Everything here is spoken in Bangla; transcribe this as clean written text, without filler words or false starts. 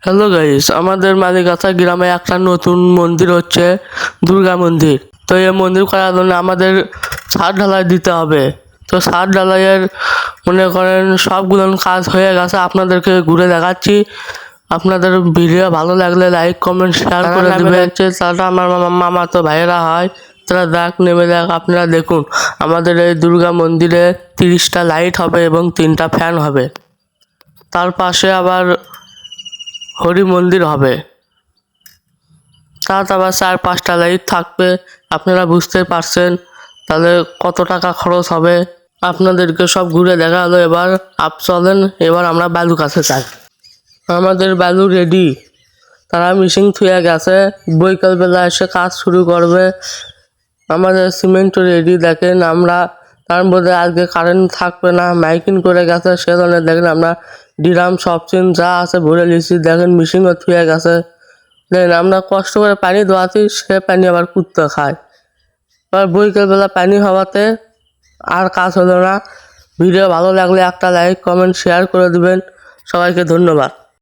হ্যালো গাইস, আমাদের মালিকাছা গ্রামে একটা নতুন মন্দির হচ্ছে, দুর্গা মন্দির। তো এই মন্দির করার জন্য আমাদের ছাদ ঢালাই দিতে হবে। তো ছাদ ঢালাইয়ের মনে করেন সবগুলো কাজ হয়ে গেছে, আপনাদেরকে ঘুরে দেখাচ্ছি। আপনাদের ভিডিও ভালো লাগলে লাইক কমেন্ট শেয়ার করে দিবেন। তারা আমার মামা তো ভাইয়েরা হয়, তারা নেমে দেখ। আপনারা দেখুন, আমাদের এই দুর্গা মন্দিরে 30টা লাইট হবে এবং 3টা ফ্যান হবে। তার পাশে আবার হরি মন্দির হবে, তার আবার 4-5টা লাইট থাকবে। আপনারা বুঝতে পারছেন তাহলে কত টাকা খরচ হবে। আপনাদেরকে সব ঘুরে দেখা হলো। এবার চলেন, এবার আমরা বালু কাছে চাই। আমাদের বালু রেডি, তারা মিশিং থুয়ে গেছে, বিকালবেলা এসে কাজ শুরু করবে। আমাদের সিমেন্ট রেডি। দেখেন আমরা তার মধ্যে আজকে কারেন্ট থাকবে না, মাইকিং করে গেছে, সেজন্য দেখেন আমরা ডিরাম সবচিন যা আছে ভরে নিচ্ছি। দেখেন মিশিংও থুয়ে গেছে। দেখেন আমরা কষ্ট করে পানি ধোয়াচ্ছি, সে পানি আবার কুত্তা খায়। এবার বিকেলবেলা পানি হওয়াতে আর কাজ হলো না। ভিডিও ভালো লাগলে একটা লাইক কমেন্ট শেয়ার করে দিবেন। সবাইকে ধন্যবাদ।